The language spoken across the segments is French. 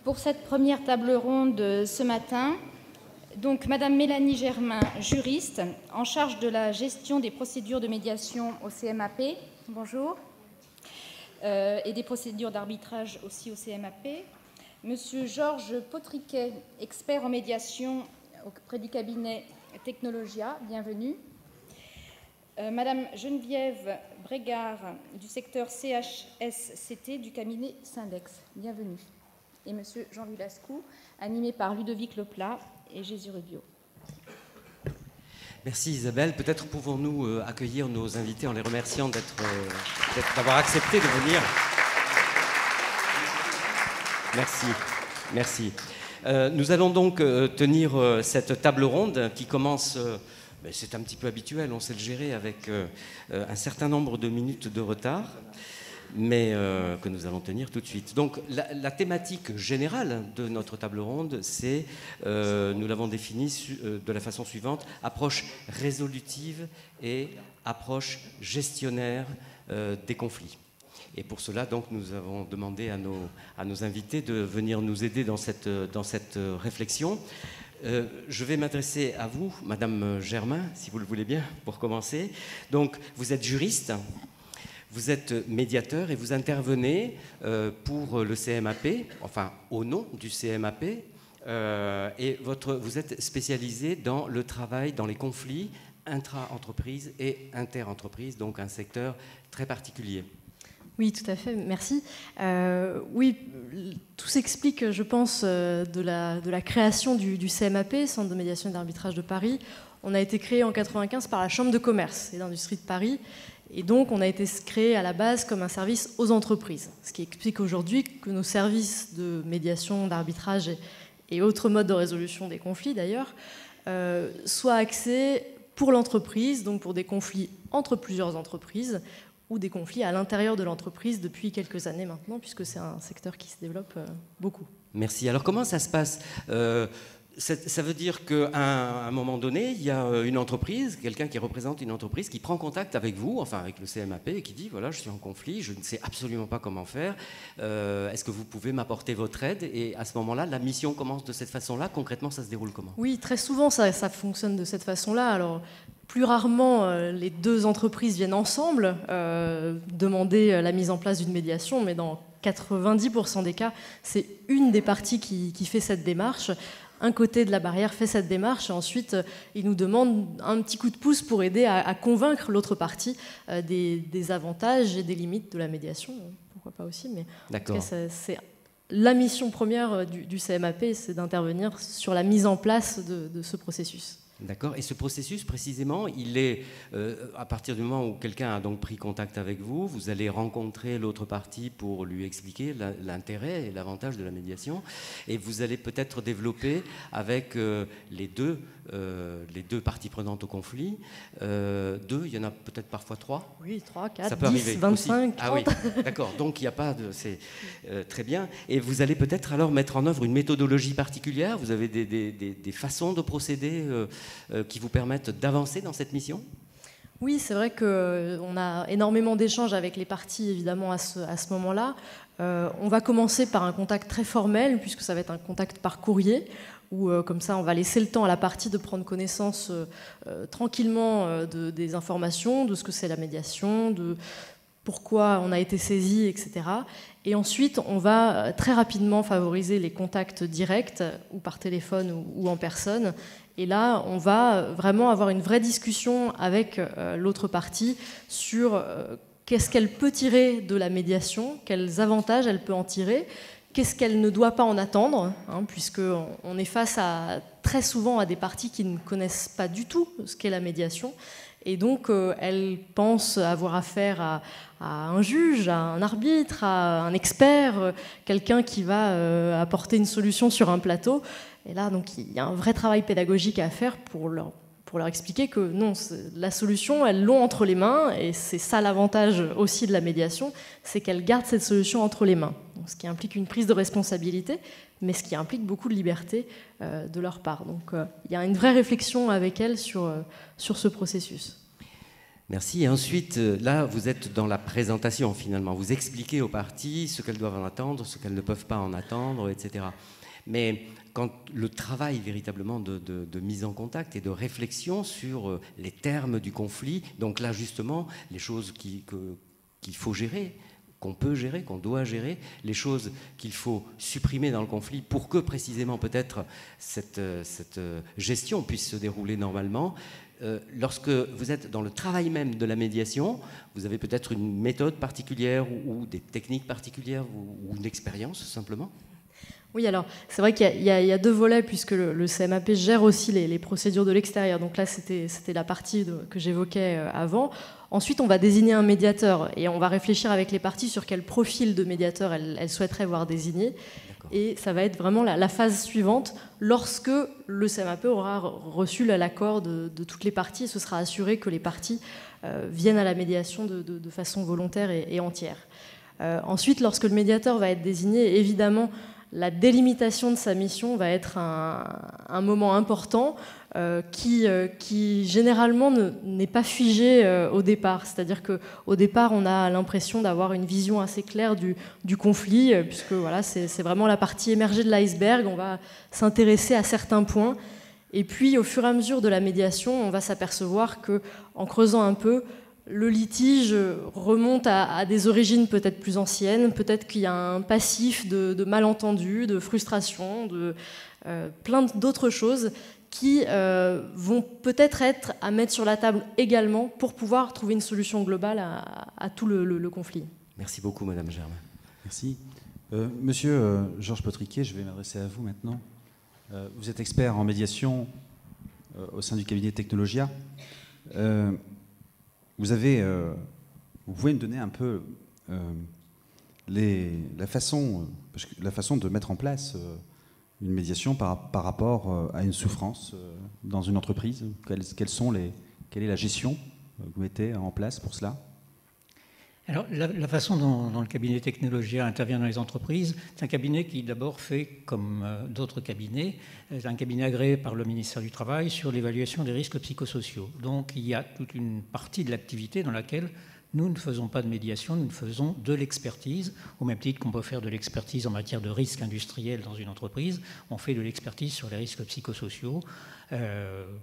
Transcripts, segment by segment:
Pour cette première table ronde ce matin, donc Madame Mélanie Germain, juriste, en charge de la gestion des procédures de médiation au CMAP, bonjour, et des procédures d'arbitrage aussi au CMAP. Monsieur Georges Potriquet, expert en médiation auprès du cabinet Technologia, bienvenue. Madame Geneviève Brégard, du secteur CHSCT du cabinet Syndex, bienvenue. Et Monsieur Jean-Louis Lascou, animé par Ludovic Leplat et Jésus Rubio. Merci Isabelle. Peut-être pouvons-nous accueillir nos invités en les remerciant d'avoir accepté de venir. Merci. Merci. Nous allons donc tenir cette table ronde qui commence, c'est un petit peu habituel, on sait le gérer avec un certain nombre de minutes de retard, mais que nous allons tenir tout de suite. Donc la thématique générale de notre table ronde, c'est, nous l'avons définie de la façon suivante, approche résolutive et approche gestionnaire des conflits. Et pour cela, donc, nous avons demandé à nos invités de venir nous aider dans cette réflexion. Je vais m'adresser à vous, Madame Germain, si vous le voulez bien, pour commencer. Donc, vous êtes juriste, vous êtes médiateur et vous intervenez pour le CMAP, enfin au nom du CMAP, et vous êtes spécialisé dans le travail, dans les conflits intra-entreprises et inter-entreprises, donc un secteur très particulier. Oui, tout à fait, merci. Oui, tout s'explique, je pense, de la création du CMAP, Centre de médiation et d'arbitrage de Paris. On a été créé en 1995 par la Chambre de commerce et d'industrie de Paris. Et donc, on a été créé à la base comme un service aux entreprises. Ce qui explique aujourd'hui que nos services de médiation, d'arbitrage et autres modes de résolution des conflits, d'ailleurs, soient axés pour l'entreprise, donc pour des conflits entre plusieurs entreprises, ou des conflits à l'intérieur de l'entreprise depuis quelques années maintenant, puisque c'est un secteur qui se développe beaucoup. Merci. Alors comment ça se passe ? Ça veut dire qu'à un moment donné, il y a une entreprise, quelqu'un qui représente une entreprise, qui prend contact avec vous, enfin avec le CMAP, et qui dit, voilà, je suis en conflit, je ne sais absolument pas comment faire, est-ce que vous pouvez m'apporter votre aide ? Et à ce moment-là, la mission commence de cette façon-là. Concrètement, ça se déroule comment ? Oui, très souvent, ça fonctionne de cette façon-là. Alors, plus rarement, les deux entreprises viennent ensemble demander la mise en place d'une médiation, mais dans 90% des cas, c'est une des parties qui fait cette démarche. Un côté de la barrière fait cette démarche et ensuite il nous demande un petit coup de pouce pour aider à convaincre l'autre partie des avantages et des limites de la médiation. Pourquoi pas aussi, mais en tout cas, c'est la mission première du CMAP, c'est d'intervenir sur la mise en place de ce processus. D'accord. Et ce processus, précisément, il est à partir du moment où quelqu'un a donc pris contact avec vous, vous allez rencontrer l'autre partie pour lui expliquer l'intérêt et l'avantage de la médiation, et vous allez peut-être développer avec les deux parties prenantes au conflit. Deux, il y en a peut-être parfois trois. Oui, 3, 4, ça peut 10, arriver 25, aussi. 30. Ah oui, d'accord. Donc il n'y a pas de... C'est très bien. Et vous allez peut-être alors mettre en œuvre une méthodologie particulière. Vous avez des façons de procéder qui vous permettent d'avancer dans cette mission ? Oui, c'est vrai qu'on a énormément d'échanges avec les parties, évidemment, à ce moment-là. On va commencer par un contact très formel, puisque ça va être un contact par courrier, où, comme ça, on va laisser le temps à la partie de prendre connaissance tranquillement des informations, de ce que c'est la médiation, de pourquoi on a été saisi, etc. Et ensuite, on va très rapidement favoriser les contacts directs, ou par téléphone ou en personne. Et là, on va vraiment avoir une vraie discussion avec l'autre partie sur qu'est-ce qu'elle peut tirer de la médiation, quels avantages elle peut en tirer, qu'est-ce qu'elle ne doit pas en attendre, puisqu'on est face très souvent à des parties qui ne connaissent pas du tout ce qu'est la médiation. Et donc, elle pense avoir affaire à un juge, à un arbitre, à un expert, quelqu'un qui va apporter une solution sur un plateau. Et là, donc, il y a un vrai travail pédagogique à faire pour leur expliquer que non, la solution, elles l'ont entre les mains, et c'est ça l'avantage aussi de la médiation, c'est qu'elles gardent cette solution entre les mains. Donc, ce qui implique une prise de responsabilité, mais ce qui implique beaucoup de liberté de leur part. Donc il y a une vraie réflexion avec elles sur ce processus. Merci. Et ensuite, là, vous êtes dans la présentation, finalement. Vous expliquez aux parties ce qu'elles doivent en attendre, ce qu'elles ne peuvent pas en attendre, etc. Mais quand le travail véritablement de mise en contact et de réflexion sur les termes du conflit, donc là, justement, les choses qu'il faut gérer, qu'on peut gérer, qu'on doit gérer, les choses qu'il faut supprimer dans le conflit pour que, précisément, peut-être, cette gestion puisse se dérouler normalement. Lorsque vous êtes dans le travail même de la médiation, vous avez peut-être une méthode particulière ou des techniques particulières ou une expérience, simplement? Oui, alors c'est vrai qu'il y a deux volets, puisque le CMAP gère aussi les procédures de l'extérieur. Donc là, c'était la partie que j'évoquais avant. Ensuite, on va désigner un médiateur et on va réfléchir avec les parties sur quel profil de médiateur elles souhaiteraient voir désigné. Et ça va être vraiment la phase suivante, lorsque le CMAP aura reçu l'accord de toutes les parties et se sera assuré que les parties viennent à la médiation de façon volontaire et entière. Ensuite, lorsque le médiateur va être désigné, évidemment, la délimitation de sa mission va être un moment important qui généralement n'est pas figé au départ. C'est-à-dire qu'au départ, on a l'impression d'avoir une vision assez claire du conflit, puisque voilà, c'est vraiment la partie émergée de l'iceberg. On va s'intéresser à certains points. Et puis, au fur et à mesure de la médiation, on va s'apercevoir qu'en creusant un peu, le litige remonte à des origines peut-être plus anciennes, peut-être qu'il y a un passif de malentendus, de frustration, de plein d'autres choses qui vont peut-être être à mettre sur la table également pour pouvoir trouver une solution globale à tout le conflit. Merci beaucoup, Madame Germain. Merci. Monsieur Georges Potriquet, je vais m'adresser à vous maintenant. Vous êtes expert en médiation au sein du cabinet Technologia. Vous pouvez me donner un peu la façon de mettre en place une médiation par rapport à une souffrance dans une entreprise. Quelle est la gestion que vous mettez en place pour cela? Alors, la façon dont le cabinet Technologia intervient dans les entreprises, c'est un cabinet qui d'abord fait, comme d'autres cabinets, c'est un cabinet agréé par le ministère du Travail sur l'évaluation des risques psychosociaux. Donc, il y a toute une partie de l'activité dans laquelle nous ne faisons pas de médiation, nous faisons de l'expertise, au même titre qu'on peut faire de l'expertise en matière de risques industriels dans une entreprise, on fait de l'expertise sur les risques psychosociaux.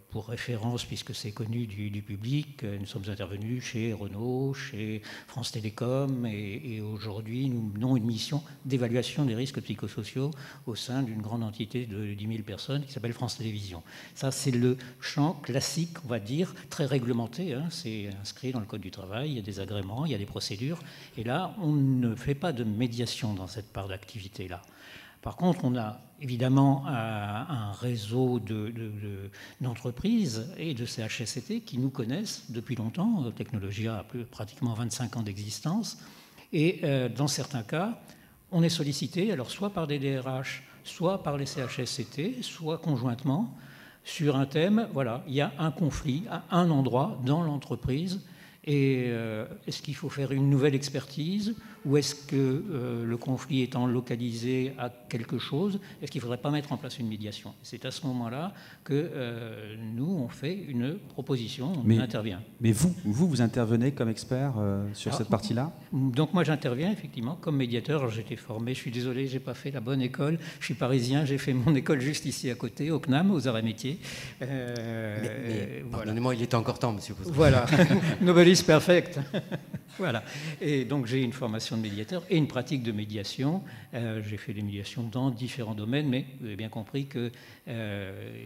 Pour référence, puisque c'est connu du public, nous sommes intervenus chez Renault, chez France Télécom, et aujourd'hui nous menons une mission d'évaluation des risques psychosociaux au sein d'une grande entité de 10 000 personnes qui s'appelle France Télévisions. Ça, c'est le champ classique, on va dire, très réglementé, hein. C'est inscrit dans le Code du travail, il y a des agréments, il y a des procédures, et là, on ne fait pas de médiation dans cette part d'activité-là. Par contre, on a évidemment un réseau d'entreprises et de CHSCT qui nous connaissent depuis longtemps. Technologia a pratiquement 25 ans d'existence. Et dans certains cas, on est sollicité, alors soit par des DRH, soit par les CHSCT, soit conjointement, sur un thème. Voilà, il y a un conflit à un endroit dans l'entreprise. Et est-ce qu'il faut faire une nouvelle expertise ou est-ce que le conflit étant localisé à quelque chose, est-ce qu'il ne faudrait pas mettre en place une médiation? C'est à ce moment-là que nous, on fait une proposition, on intervient. Mais vous intervenez comme expert sur cette partie-là? Donc moi, j'interviens effectivement comme médiateur. Alors, j'ai été formé, je suis désolé, je n'ai pas fait la bonne école. Je suis parisien, j'ai fait mon école juste ici à côté, au CNAM, aux arts et métiers. Pardonnez-moi, il était encore temps, monsieur Potriquet. Voilà, novelis perfect. Voilà. Et donc j'ai une formation de médiateur et une pratique de médiation. J'ai fait des médiations dans différents domaines, mais vous avez bien compris que,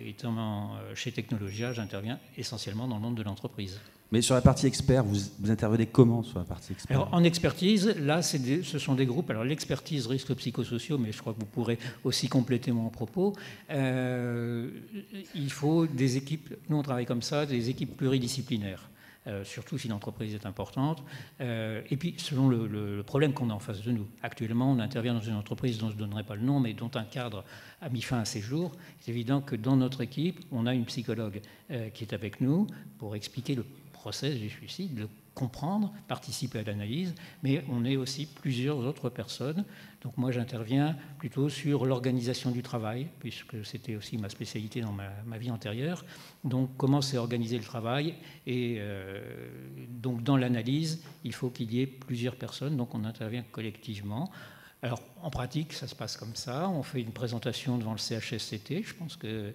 étant chez Technologia, j'interviens essentiellement dans le monde de l'entreprise. Mais sur la partie expert, vous intervenez comment sur la partie expert? Alors, en expertise, là, ce sont des groupes. Alors, l'expertise risques psychosociaux, mais je crois que vous pourrez aussi compléter mon propos. Il faut des équipes, nous on travaille comme ça, des équipes pluridisciplinaires. Surtout si l'entreprise est importante. Et puis, selon le problème qu'on a en face de nous. Actuellement, on intervient dans une entreprise dont je ne donnerai pas le nom, mais dont un cadre a mis fin à ses jours. C'est évident que dans notre équipe, on a une psychologue qui est avec nous pour expliquer le process du suicide, le comprendre, participer à l'analyse, mais on est aussi plusieurs autres personnes. Donc moi, j'interviens plutôt sur l'organisation du travail, puisque c'était aussi ma spécialité dans ma vie antérieure. Donc comment c'est organiser le travail et donc dans l'analyse, il faut qu'il y ait plusieurs personnes, donc on intervient collectivement. Alors, en pratique, ça se passe comme ça. On fait une présentation devant le CHSCT. Je pense que,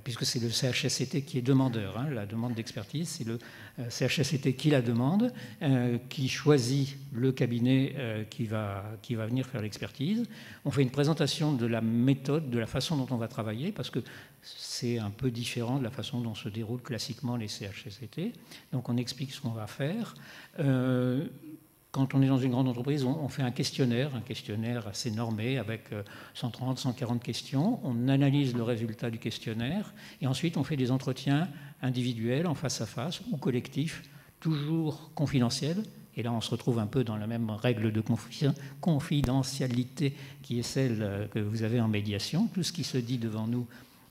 puisque c'est le CHSCT qui est demandeur, hein, la demande d'expertise, c'est le CHSCT qui la demande, qui choisit le cabinet qui va venir faire l'expertise. On fait une présentation de la méthode, de la façon dont on va travailler, parce que c'est un peu différent de la façon dont se déroulent classiquement les CHSCT. Donc, on explique ce qu'on va faire. Quand on est dans une grande entreprise, on fait un questionnaire assez normé avec 130, 140 questions. On analyse le résultat du questionnaire et ensuite on fait des entretiens individuels, en face à face ou collectifs, toujours confidentiels. Et là, on se retrouve un peu dans la même règle de confidentialité qui est celle que vous avez en médiation. Tout ce qui se dit devant nous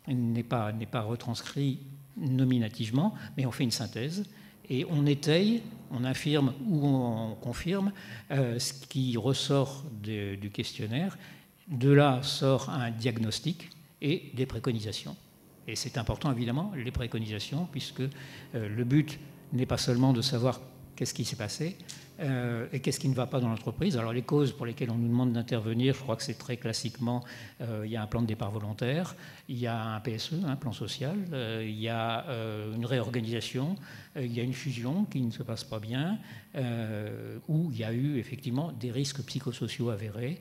n'est pas retranscrit nominativement, mais on fait une synthèse. Et on étaye, on infirme ou on confirme ce qui ressort du questionnaire. De là sort un diagnostic et des préconisations. Et c'est important, évidemment, les préconisations, puisque le but n'est pas seulement de savoir qu'est-ce qui s'est passé et qu'est-ce qui ne va pas dans l'entreprise. Alors les causes pour lesquelles on nous demande d'intervenir, je crois que c'est très classiquement, il y a un plan de départ volontaire, il y a un PSE, un plan social, il y a une réorganisation, il y a une fusion qui ne se passe pas bien, où il y a eu effectivement des risques psychosociaux avérés,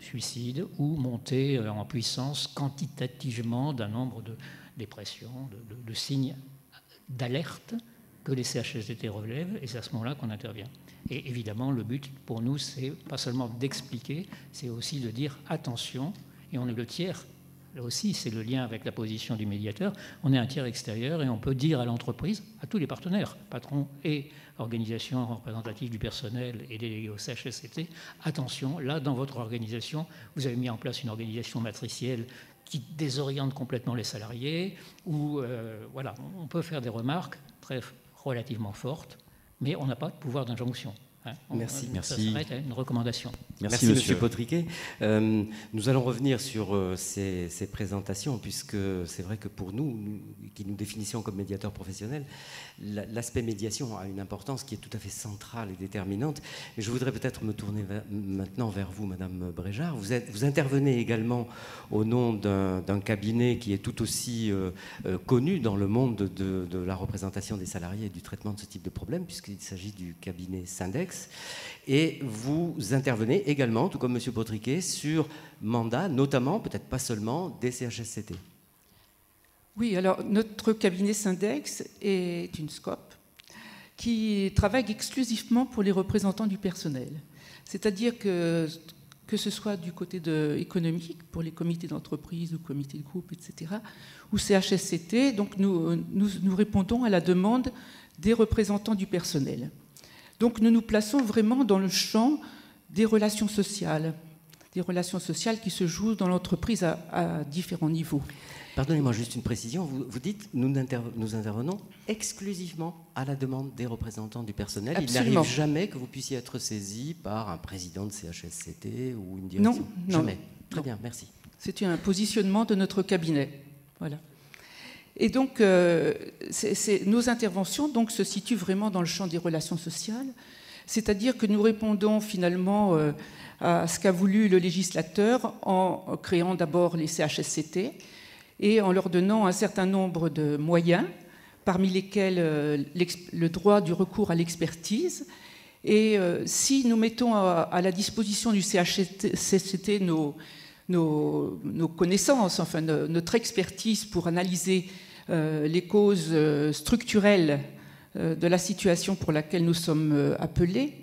suicide ou montée en puissance quantitativement d'un nombre de dépressions, de signes d'alerte que les CHSCT relèvent, et c'est à ce moment-là qu'on intervient. Et évidemment, le but pour nous, c'est pas seulement d'expliquer, c'est aussi de dire attention, et on est le tiers. Là aussi, c'est le lien avec la position du médiateur. On est un tiers extérieur et on peut dire à l'entreprise, à tous les partenaires, patrons et organisations représentatives du personnel et délégués au CHSCT, attention, là, dans votre organisation, vous avez mis en place une organisation matricielle qui désoriente complètement les salariés, ou voilà, on peut faire des remarques relativement fortes, mais on n'a pas de pouvoir d'injonction. Hein. Merci. Ça s'arrête à une recommandation. Merci Monsieur Potriquet. Nous allons revenir sur ces présentations, puisque c'est vrai que pour nous, qui nous définissions comme médiateurs professionnels, l'aspect médiation a une importance qui est tout à fait centrale et déterminante. Et je voudrais peut-être me tourner maintenant vers vous, Madame Bréjard. Vous intervenez également au nom d'un cabinet qui est tout aussi connu dans le monde de la représentation des salariés et du traitement de ce type de problème, puisqu'il s'agit du cabinet Syndex. Et vous intervenez également, tout comme M. Potriquet, sur mandat, notamment, peut-être pas seulement, des CHSCT. Oui, alors notre cabinet Syndex est une SCOP qui travaille exclusivement pour les représentants du personnel. C'est-à-dire que ce soit du côté économique, pour les comités d'entreprise ou comités de groupe, etc., ou CHSCT, donc nous répondons à la demande des représentants du personnel. Donc nous nous plaçons vraiment dans le champ des relations sociales qui se jouent dans l'entreprise à différents niveaux. Pardonnez-moi juste une précision, vous dites nous intervenons exclusivement à la demande des représentants du personnel. Absolument. Il n'arrive jamais que vous puissiez être saisi par un président de CHSCT ou une direction. Non. Jamais. Très Non. bien, merci. C'est un positionnement de notre cabinet. Voilà. Et donc, nos interventions donc, se situent vraiment dans le champ des relations sociales, c'est-à-dire que nous répondons finalement à ce qu'a voulu le législateur en créant d'abord les CHSCT et en leur donnant un certain nombre de moyens, parmi lesquels le droit du recours à l'expertise. Et si nous mettons à la disposition du CHSCT nos connaissances, enfin notre expertise pour analyser les causes structurelles de la situation pour laquelle nous sommes appelés.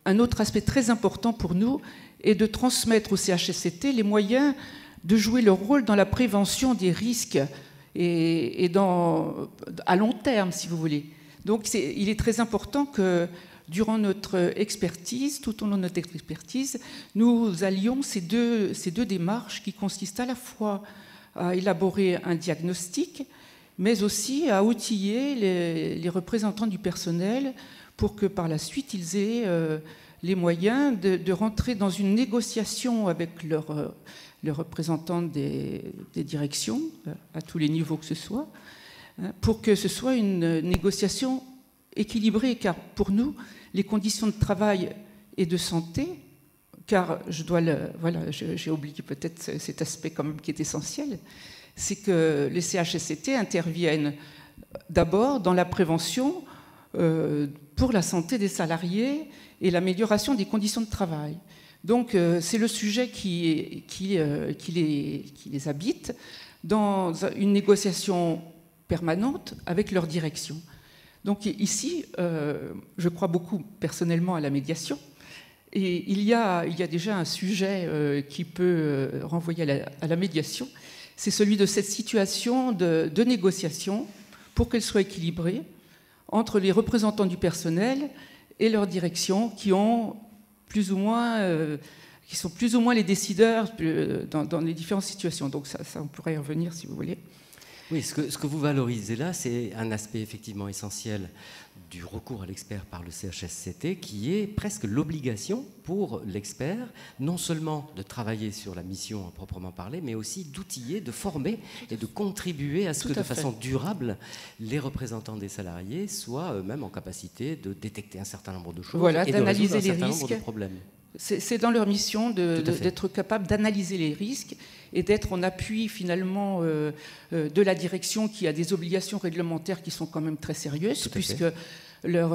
Un autre aspect très important pour nous est de transmettre au CHSCT les moyens de jouer leur rôle dans la prévention des risques et à long terme, si vous voulez. Donc il est très important que durant notre expertise, tout au long de notre expertise, nous allions ces deux démarches qui consistent à la fois à élaborer un diagnostic, mais aussi à outiller les représentants du personnel pour que par la suite ils aient les moyens de rentrer dans une négociation avec leurs représentants des directions, à tous les niveaux que ce soit, pour que ce soit une négociation équilibré, car pour nous, les conditions de travail et de santé, car j'ai oublié peut-être cet aspect quand même qui est essentiel, c'est que les CHSCT interviennent d'abord dans la prévention pour la santé des salariés et l'amélioration des conditions de travail. Donc c'est le sujet qui les habite dans une négociation permanente avec leur direction. Donc ici, je crois beaucoup personnellement à la médiation. Et il y a déjà un sujet qui peut renvoyer à la médiation, c'est celui de cette situation de négociation pour qu'elle soit équilibrée entre les représentants du personnel et leur direction qui sont plus ou moins les décideurs dans les différentes situations. Donc ça on pourrait y revenir si vous voulez. Oui, ce que vous valorisez là, c'est un aspect effectivement essentiel du recours à l'expert par le CHSCT, qui est presque l'obligation pour l'expert, non seulement de travailler sur la mission à proprement parler, mais aussi d'outiller, de former et de contribuer à ce que de façon durable, les représentants des salariés soient eux-mêmes en capacité de détecter un certain nombre de choses et de résoudre un certain nombre de problèmes. C'est dans leur mission d'être capable d'analyser les risques et d'être en appui finalement de la direction qui a des obligations réglementaires qui sont quand même très sérieuses, puisque leur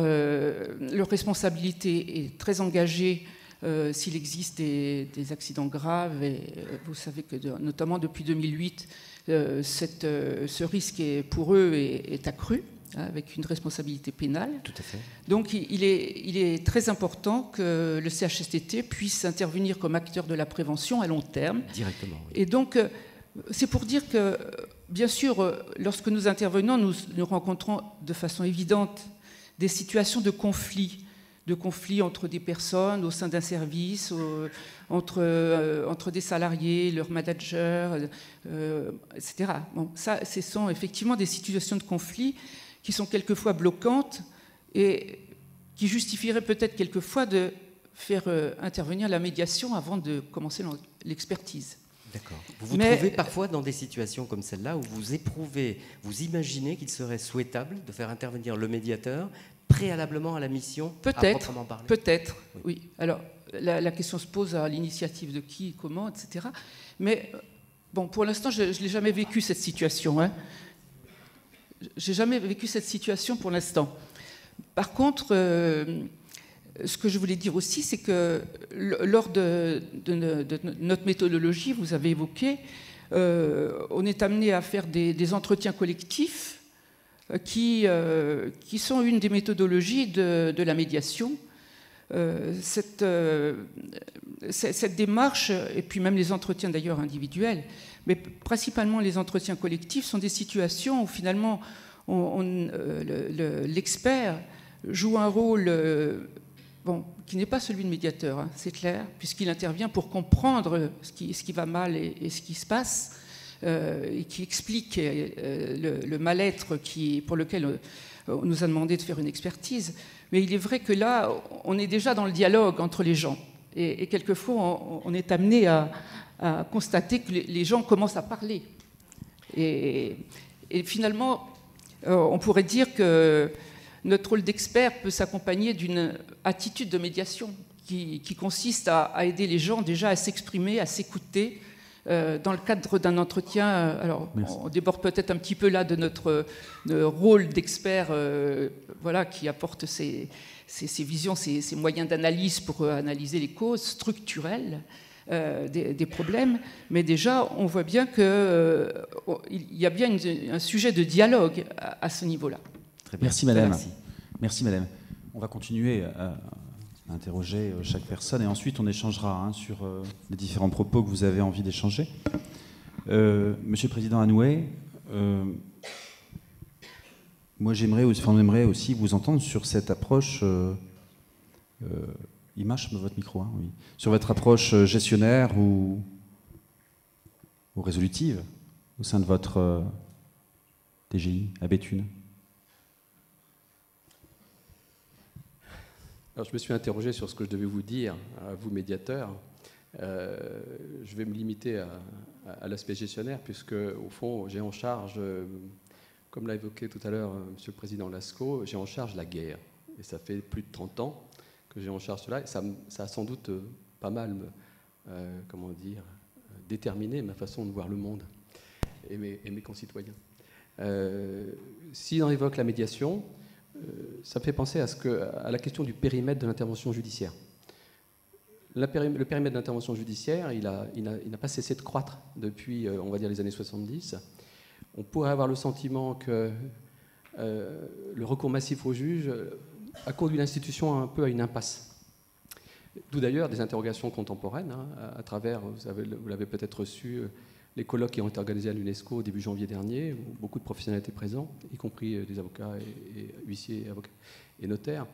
responsabilité est très engagée s'il existe des accidents graves. Et vous savez que notamment depuis 2008, ce risque pour eux est accru, avec une responsabilité pénale. Tout à fait. Donc il est très important que le CHSCT puisse intervenir comme acteur de la prévention à long terme. Directement, oui. Et donc c'est pour dire que, bien sûr, lorsque nous intervenons, nous rencontrons de façon évidente des situations de conflit entre des personnes au sein d'un service, entre des salariés, leurs managers, etc. Bon, ça, ce sont effectivement des situations de conflit qui sont quelquefois bloquantes et qui justifieraient peut-être quelquefois de faire intervenir la médiation avant de commencer l'expertise. D'accord. Vous vous trouvez parfois dans des situations comme celle-là où vous imaginez qu'il serait souhaitable de faire intervenir le médiateur préalablement à la mission à proprement parler. Peut-être, oui. Alors, la question se pose à l'initiative de qui, comment, etc. Mais, bon, pour l'instant, je ne l'ai jamais vécu, cette situation. Hein. Je n'ai jamais vécu cette situation pour l'instant. Par contre, ce que je voulais dire aussi, c'est que lors de notre méthodologie, vous avez évoqué, on est amené à faire des entretiens collectifs qui sont une des méthodologies de la médiation. Cette démarche, et puis même les entretiens d'ailleurs individuels, mais principalement les entretiens collectifs, sont des situations où finalement l'expert joue un rôle qui n'est pas celui de médiateur, hein, c'est clair, puisqu'il intervient pour comprendre ce qui va mal et ce qui se passe, et qui explique le mal-être pour lequel on nous a demandé de faire une expertise. Mais il est vrai que là, on est déjà dans le dialogue entre les gens. Et quelquefois, on est amené à constater que les gens commencent à parler. Et finalement, on pourrait dire que notre rôle d'expert peut s'accompagner d'une attitude de médiation qui consiste à aider les gens déjà à s'exprimer, à s'écouter dans le cadre d'un entretien. Alors, on déborde peut-être un petit peu là de notre rôle d'expert qui apporte ses visions, ses moyens d'analyse pour analyser les causes structurelles des problèmes. Mais déjà, on voit bien qu'il y a bien un sujet de dialogue à ce niveau-là. Très bien. Merci madame. Merci madame. On va continuer à interroger chaque personne et ensuite on échangera sur les différents propos que vous avez envie d'échanger. Monsieur le Président Hanouet, moi j'aimerais aussi vous entendre sur cette approche. Il marche votre micro, hein, oui. Sur votre approche gestionnaire ou résolutive au sein de votre TGI à Béthune. Alors, je me suis interrogé sur ce que je devais vous dire, à vous médiateurs. Je vais me limiter à l'aspect gestionnaire, puisque, au fond, j'ai en charge, comme l'a évoqué tout à l'heure Monsieur le Président Lascaux, j'ai en charge la guerre. Et ça fait plus de 30 ans que j'ai en charge cela. Et ça a sans doute pas mal, déterminé ma façon de voir le monde et mes concitoyens. Si on évoque la médiation, ça me fait penser à la question du périmètre de l'intervention judiciaire. Le périmètre d'intervention judiciaire, il n'a pas cessé de croître depuis, on va dire, les années 70. On pourrait avoir le sentiment que le recours massif aux juges a conduit l'institution un peu à une impasse. D'où d'ailleurs des interrogations contemporaines, à travers, vous l'avez peut-être reçu, les colloques qui ont été organisés à l'UNESCO au début janvier dernier, où beaucoup de professionnels étaient présents, y compris des avocats et huissiers et notaires.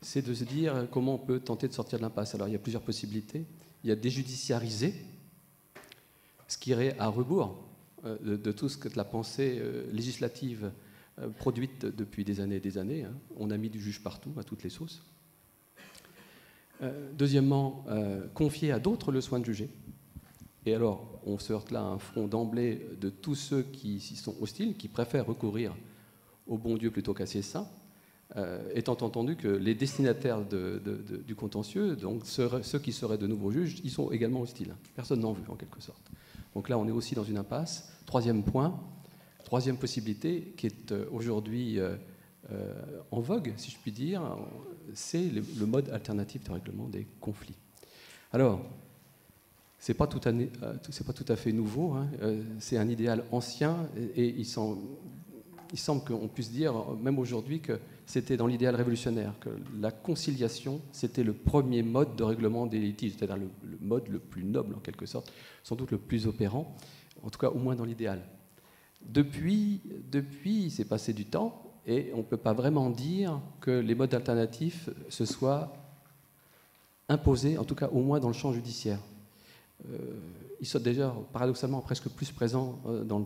C'est de se dire comment on peut tenter de sortir de l'impasse. Alors il y a plusieurs possibilités. Il y a déjudiciariser, ce qui irait à rebours de tout ce que la pensée législative produite depuis des années et des années. On a mis du juge partout, à toutes les sauces. Deuxièmement, confier à d'autres le soin de juger. Et alors, on se heurte là à un front d'emblée de tous ceux qui s'y sont hostiles, qui préfèrent recourir au bon Dieu plutôt qu'à ses saints, étant entendu que les destinataires du contentieux, donc ceux qui seraient de nouveaux juges, ils sont également hostiles. Personne n'en veut, en quelque sorte. Donc là, on est aussi dans une impasse. Troisième point, troisième possibilité, qui est aujourd'hui en vogue, si je puis dire, c'est le mode alternatif de règlement des conflits. Alors, c'est pas tout à fait nouveau, c'est un idéal ancien, et il semble qu'on puisse dire, même aujourd'hui, que c'était dans l'idéal révolutionnaire, que la conciliation, c'était le premier mode de règlement des litiges, c'est-à-dire le mode le plus noble, en quelque sorte, sans doute le plus opérant, en tout cas au moins dans l'idéal. Depuis, il s'est passé du temps, et on ne peut pas vraiment dire que les modes alternatifs se soient imposés, en tout cas au moins dans le champ judiciaire. Ils sont déjà paradoxalement presque plus présents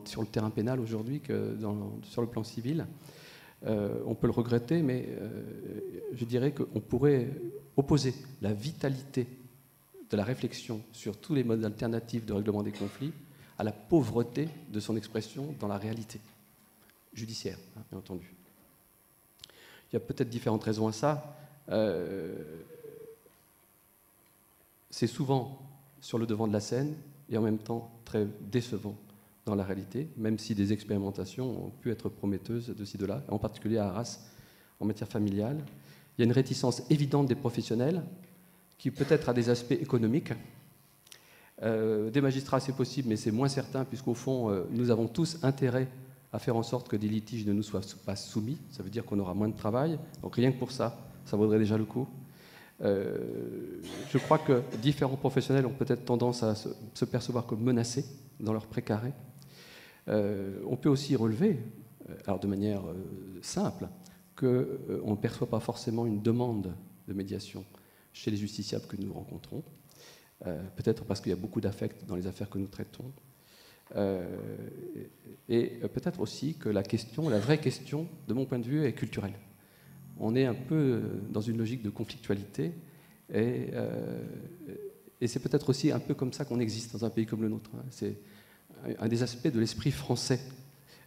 sur le terrain pénal aujourd'hui que sur le plan civil. On peut le regretter, mais je dirais qu'on pourrait opposer la vitalité de la réflexion sur tous les modes alternatifs de règlement des conflits à la pauvreté de son expression dans la réalité judiciaire, bien entendu. Il y a peut-être différentes raisons à ça. C'est souvent sur le devant de la scène et en même temps très décevant dans la réalité, même si des expérimentations ont pu être prometteuses de ci, de là, en particulier à Arras en matière familiale. Il y a une réticence évidente des professionnels qui peut-être a des aspects économiques. Des magistrats, c'est possible, mais c'est moins certain, puisqu'au fond, nous avons tous intérêt à faire en sorte que des litiges ne nous soient pas soumis. Ça veut dire qu'on aura moins de travail. Donc rien que pour ça, ça vaudrait déjà le coup. Je crois que différents professionnels ont peut-être tendance à se percevoir comme menacés dans leur précaré. On peut aussi relever, alors de manière simple, qu'on ne perçoit pas forcément une demande de médiation chez les justiciables que nous rencontrons, peut-être parce qu'il y a beaucoup d'affect dans les affaires que nous traitons, et peut-être aussi que la vraie question, de mon point de vue, est culturelle. On est un peu dans une logique de conflictualité, et c'est peut-être aussi un peu comme ça qu'on existe dans un pays comme le nôtre. C'est un des aspects de l'esprit français,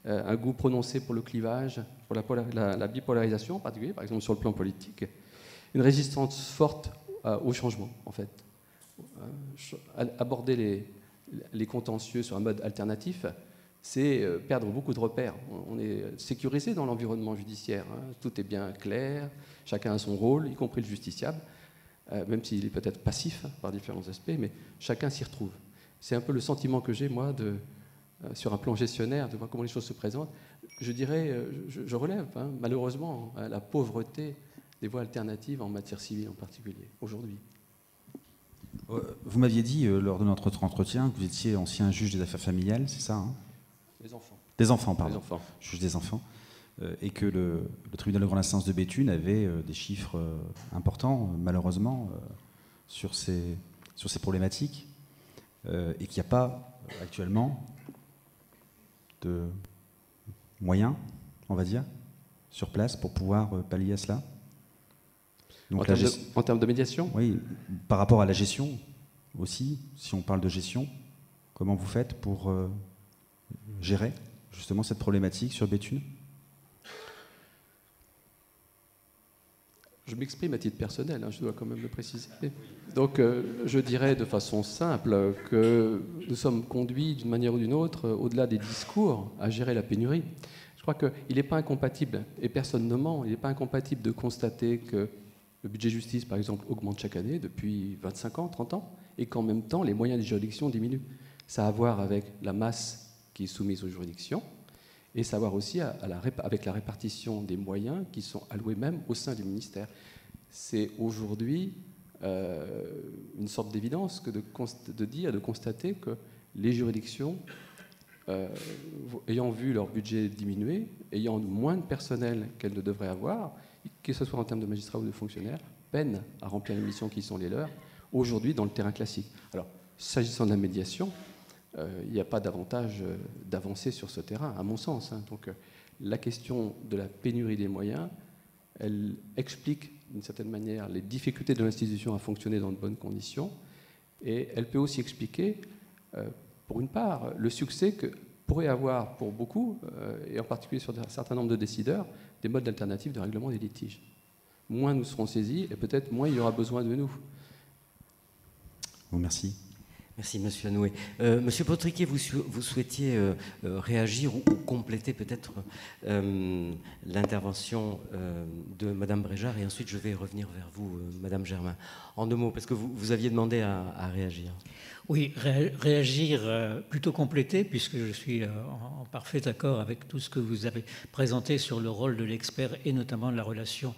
un goût prononcé pour le clivage, pour la bipolarisation en particulier, par exemple sur le plan politique, une résistance forte au changement, en fait. Aborder les contentieux sur un mode alternatif, c'est perdre beaucoup de repères. On est sécurisé dans l'environnement judiciaire. Tout est bien clair, chacun a son rôle, y compris le justiciable, même s'il est peut-être passif par différents aspects, mais chacun s'y retrouve. C'est un peu le sentiment que j'ai, moi, sur un plan gestionnaire, de voir comment les choses se présentent. Je dirais, je relève, malheureusement, la pauvreté des voies alternatives en matière civile en particulier, aujourd'hui. Vous m'aviez dit, lors de notre entretien, que vous étiez ancien juge des affaires familiales, c'est ça, Des enfants. Des enfants, pardon. Des enfants. Juge des enfants. Et que le tribunal de grande instance de Béthune avait des chiffres importants, malheureusement, sur ces problématiques, et qu'il n'y a pas actuellement de moyens, on va dire, sur place pour pouvoir pallier à cela. Donc en termes de médiation ? Oui, par rapport à la gestion aussi, si on parle de gestion, comment vous faites pour gérer justement cette problématique sur Béthune ? Je m'exprime à titre personnel, je dois quand même le préciser. Donc je dirais de façon simple que nous sommes conduits d'une manière ou d'une autre, au-delà des discours, à gérer la pénurie. Je crois qu'il n'est pas incompatible, et personne ne ment, il n'est pas incompatible de constater que le budget justice, par exemple, augmente chaque année depuis 25 ans, 30 ans, et qu'en même temps, les moyens des juridictions diminuent. Ça a à voir avec la masse qui est soumise aux juridictions, et ça a à voir aussi avec la répartition des moyens qui sont alloués même au sein du ministère. C'est aujourd'hui une sorte d'évidence que de constater que les juridictions, ayant vu leur budget diminuer, ayant moins de personnel qu'elles ne devraient avoir, que ce soit en termes de magistrats ou de fonctionnaires, peinent à remplir les missions qui sont les leurs, aujourd'hui dans le terrain classique. Alors, s'agissant de la médiation, il n'y a pas d'avantage d'avancer sur ce terrain, à mon sens. Donc, la question de la pénurie des moyens, elle explique d'une certaine manière les difficultés de l'institution à fonctionner dans de bonnes conditions, et elle peut aussi expliquer, pour une part, le succès que pourrait avoir pour beaucoup, et en particulier sur un certain nombre de décideurs, des modes alternatifs de règlement des litiges. Moins nous serons saisis, et peut-être moins il y aura besoin de nous. Bon, merci. Merci, Monsieur Hanoué. Monsieur Potriquet, vous souhaitiez réagir ou compléter peut-être l'intervention de Madame Bréjard, et ensuite je vais revenir vers vous, Madame Germain. En 2 mots, parce que vous aviez demandé à réagir. Oui, réagir, plutôt compléter, puisque je suis en parfait accord avec tout ce que vous avez présenté sur le rôle de l'expert et notamment de la relation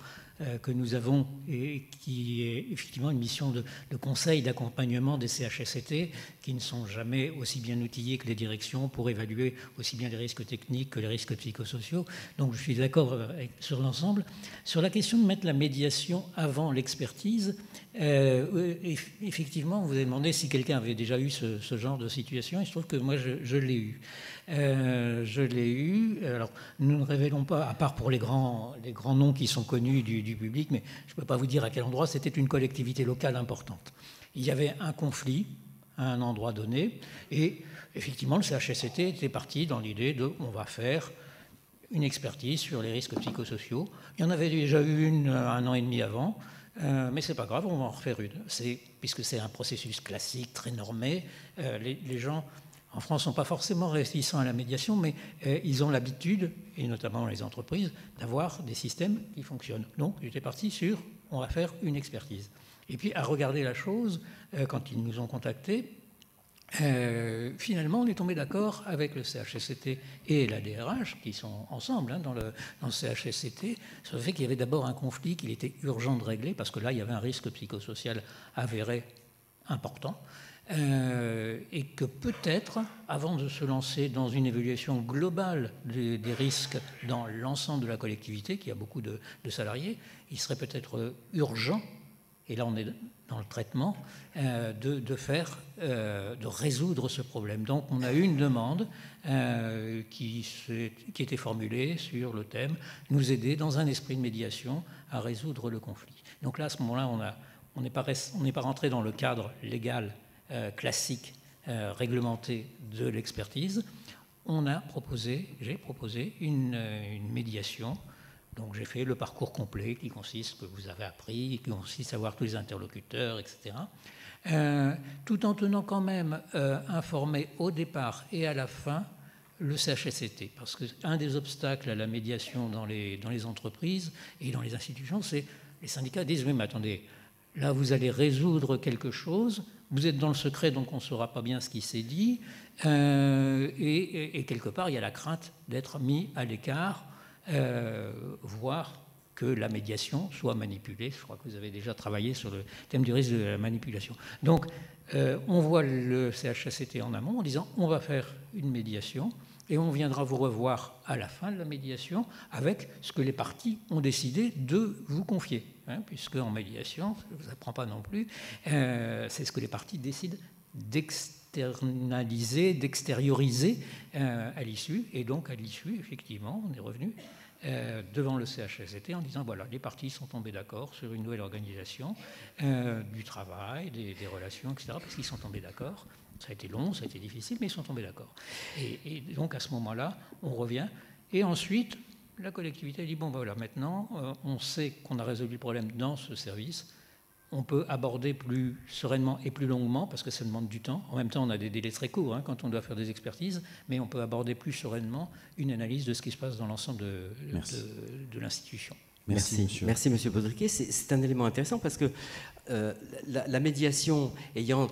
que nous avons et qui est effectivement une mission de conseil, d'accompagnement des CHSCT qui ne sont jamais aussi bien outillés que les directions pour évaluer aussi bien les risques techniques que les risques psychosociaux. Donc je suis d'accord sur l'ensemble. Sur la question de mettre la médiation avant l'expertise, effectivement, vous avez demandé si quelqu'un avait déjà eu ce genre de situation. Il se trouve que moi, je l'ai eu. Je l'ai eu. Alors, nous ne révélons pas, à part pour les grands noms qui sont connus du public, mais je ne peux pas vous dire à quel endroit. C'était une collectivité locale importante. Il y avait un conflit à un endroit donné, et effectivement, le CHSCT était parti dans l'idée de on va faire une expertise sur les risques psychosociaux. Il y en avait déjà eu une 1 an et demi avant. Mais c'est pas grave, on va en refaire une. Puisque c'est un processus classique, très normé, les gens en France ne sont pas forcément réticents à la médiation, mais ils ont l'habitude, et notamment les entreprises, d'avoir des systèmes qui fonctionnent. Donc j'étais parti sur on va faire une expertise. Et puis à regarder la chose, quand ils nous ont contactés, finalement, on est tombé d'accord avec le CHSCT et la DRH, qui sont ensemble dans le CHSCT, sur le fait qu'il y avait d'abord un conflit qu'il était urgent de régler, parce que là, il y avait un risque psychosocial avéré important, et que peut-être, avant de se lancer dans une évaluation globale des risques dans l'ensemble de la collectivité, qui a beaucoup de salariés, il serait peut-être urgent, et là on est dans le traitement, de résoudre ce problème. Donc on a eu une demande qui était formulée sur le thème « Nous aider dans un esprit de médiation à résoudre le conflit ». Donc là, à ce moment-là, on n'est pas rentré dans le cadre légal classique, réglementé de l'expertise. J'ai proposé une médiation. Donc j'ai fait le parcours complet qui consiste, que vous avez appris, qui consiste à voir tous les interlocuteurs, etc. Tout en tenant quand même informé au départ et à la fin le CHSCT. Parce qu'un des obstacles à la médiation dans les entreprises et dans les institutions, c'est les syndicats disent « Oui, mais attendez, là vous allez résoudre quelque chose, vous êtes dans le secret, donc on ne saura pas bien ce qui s'est dit, et quelque part il y a la crainte d'être mis à l'écart, voire que la médiation soit manipulée. Je crois que vous avez déjà travaillé sur le thème du risque de la manipulation. Donc, on voit le CHSCT en amont en disant on va faire une médiation et on viendra vous revoir à la fin de la médiation avec ce que les parties ont décidé de vous confier. Puisque en médiation, je ne vous apprends pas non plus, c'est ce que les parties décident d'externaliser, d'extérioriser à l'issue. Et donc, à l'issue, effectivement, on est revenu devant le CHSCT en disant voilà, les parties sont tombées d'accord sur une nouvelle organisation du travail, des relations, etc. Parce qu'ils sont tombés d'accord. Ça a été long, ça a été difficile, mais ils sont tombés d'accord. Et donc, à ce moment-là, on revient. Et ensuite, la collectivité dit, bon, voilà, maintenant, on sait qu'on a résolu le problème dans ce service, on peut aborder plus sereinement et plus longuement, parce que ça demande du temps. En même temps, on a des délais très courts quand on doit faire des expertises, mais on peut aborder plus sereinement une analyse de ce qui se passe dans l'ensemble de l'institution. Merci, Monsieur Baudriquet. C'est un élément intéressant parce que la médiation étant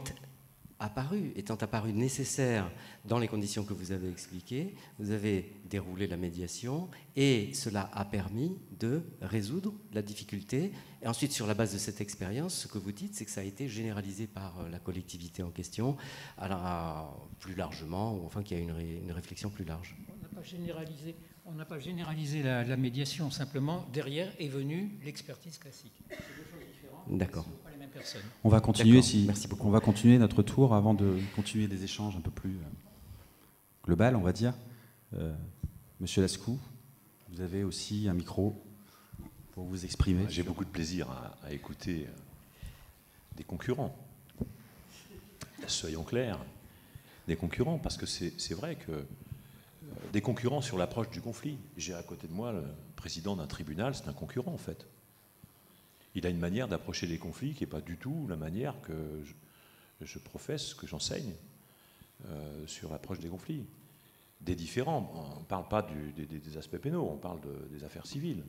apparue nécessaire dans les conditions que vous avez expliquées, vous avez déroulé la médiation et cela a permis de résoudre la difficulté. Et ensuite, sur la base de cette expérience, ce que vous dites, c'est que ça a été généralisé par la collectivité en question, plus largement, ou enfin qu'il y a une réflexion plus large. On n'a pas généralisé la médiation, simplement derrière est venue l'expertise classique. C'est deux choses différentes. D'accord. Ce ne sont pas les mêmes personnes. On va continuer, Merci beaucoup. On va continuer notre tour avant de continuer des échanges un peu plus global, on va dire. Monsieur Lascou, vous avez aussi un micro pour vous exprimer. J'ai beaucoup de plaisir à écouter des concurrents. Soyons clairs, des concurrents, parce que c'est vrai que des concurrents sur l'approche du conflit. J'ai à côté de moi le président d'un tribunal, c'est un concurrent en fait. Il a une manière d'approcher les conflits qui n'est pas du tout la manière que je professe, que j'enseigne sur l'approche des conflits. Des différents, on ne parle pas des aspects pénaux, on parle des affaires civiles.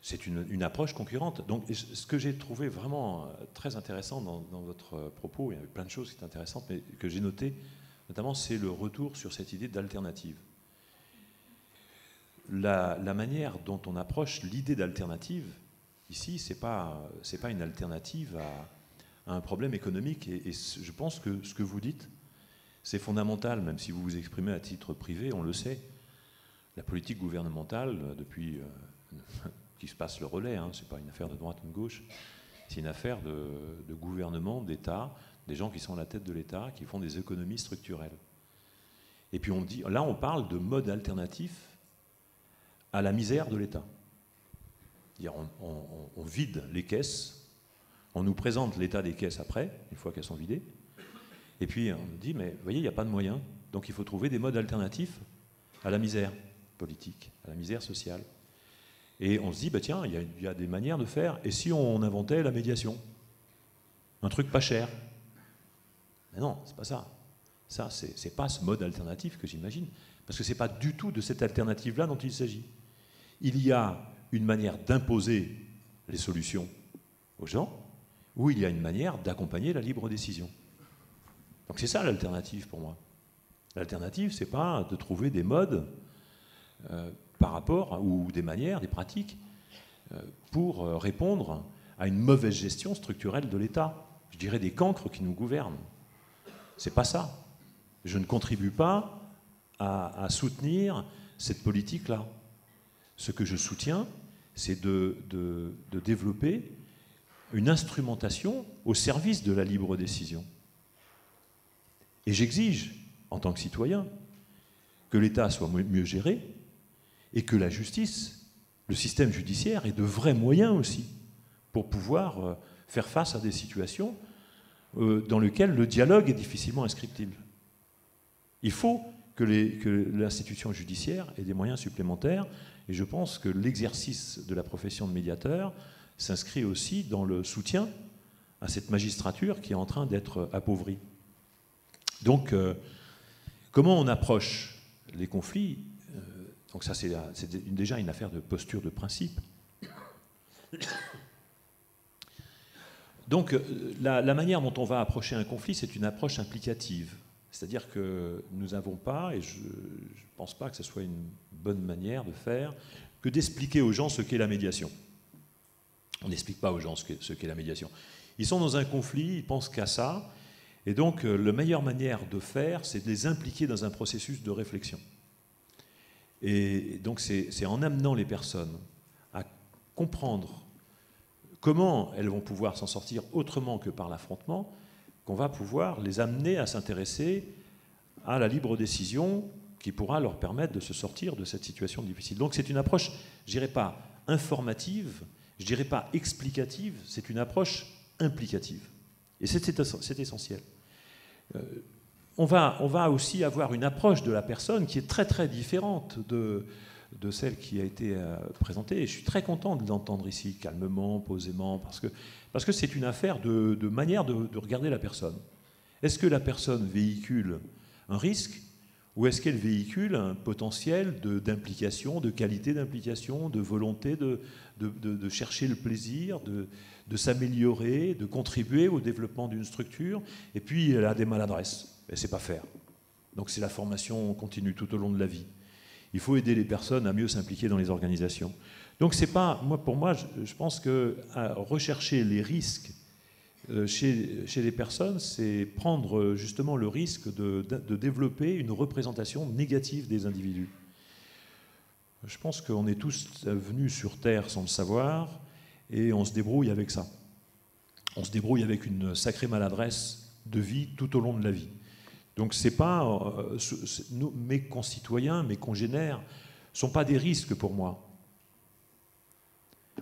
C'est une approche concurrente. Donc, ce que j'ai trouvé vraiment très intéressant dans votre propos, il y avait plein de choses qui étaient intéressantes, mais que j'ai noté, notamment, c'est le retour sur cette idée d'alternative. La manière dont on approche l'idée d'alternative, ici, c'est pas une alternative à un problème économique. Et je pense que ce que vous dites, c'est fondamental, même si vous vous exprimez à titre privé, on le sait. La politique gouvernementale, depuis qui se passe le relais, ce n'est pas une affaire de droite ou de gauche, c'est une affaire de gouvernement, d'État, des gens qui sont à la tête de l'État, qui font des économies structurelles. Et puis là on parle de mode alternatif à la misère de l'État. On vide les caisses, on nous présente l'état des caisses après, une fois qu'elles sont vidées, et puis on nous dit, mais vous voyez, il n'y a pas de moyens, donc il faut trouver des modes alternatifs à la misère politique, à la misère sociale. Et on se dit, bah tiens, il y a des manières de faire, et si on inventait la médiation? Un truc pas cher. Mais non, c'est pas ça. Ça, c'est pas ce mode alternatif que j'imagine, parce que c'est pas du tout de cette alternative-là dont il s'agit. Il y a une manière d'imposer les solutions aux gens, ou il y a une manière d'accompagner la libre décision. Donc c'est ça l'alternative pour moi. L'alternative, c'est pas de trouver des modes par rapport, ou des manières, des pratiques, pour répondre à une mauvaise gestion structurelle de l'État. Je dirais des cancres qui nous gouvernent. C'est pas ça. Je ne contribue pas à soutenir cette politique-là. Ce que je soutiens, c'est de développer une instrumentation au service de la libre décision. Et j'exige, en tant que citoyen, que l'État soit mieux géré et que la justice, le système judiciaire, ait de vrais moyens aussi pour pouvoir faire face à des situations dans lesquelles le dialogue est difficilement inscriptible. Il faut que l'institution judiciaire ait des moyens supplémentaires, et je pense que l'exercice de la profession de médiateur s'inscrit aussi dans le soutien à cette magistrature qui est en train d'être appauvrie. Donc, comment on approche les conflits? Donc ça, c'est déjà une affaire de posture de principe. Donc, la manière dont on va approcher un conflit, c'est une approche implicative. C'est-à-dire que nous n'avons pas, et je ne pense pas que ce soit une bonne manière de faire, que d'expliquer aux gens ce qu'est la médiation. On n'explique pas aux gens ce qu'est la médiation. Ils sont dans un conflit, ils pensent qu'à ça, et donc la meilleure manière de faire, c'est de les impliquer dans un processus de réflexion. Et donc c'est en amenant les personnes à comprendre comment elles vont pouvoir s'en sortir autrement que par l'affrontement, qu'on va pouvoir les amener à s'intéresser à la libre décision qui pourra leur permettre de se sortir de cette situation difficile. Donc c'est une approche, je dirais pas informative, je dirais pas explicative, c'est une approche implicative. Et c'est essentiel. On va aussi avoir une approche de la personne qui est très très différente de celle qui a été présentée. Et je suis très content de l'entendre ici, calmement, posément, parce que c'est une affaire de manière de regarder la personne. Est-ce que la personne véhicule un risque ou est-ce qu'elle véhicule un potentiel d'implication, de qualité d'implication, de volonté de chercher le plaisir, de s'améliorer, de contribuer au développement d'une structure, et puis elle a des maladresses, elle ne sait pas faire. Donc c'est la formation continue tout au long de la vie. Il faut aider les personnes à mieux s'impliquer dans les organisations. Donc c'est pas, pour moi, je pense que rechercher les risques chez les personnes, c'est prendre justement le risque de développer une représentation négative des individus. Je pense qu'on est tous venus sur Terre sans le savoir, et on se débrouille avec ça. On se débrouille avec une sacrée maladresse de vie tout au long de la vie. Donc c'est pas mes concitoyens, mes congénères, sont pas des risques pour moi.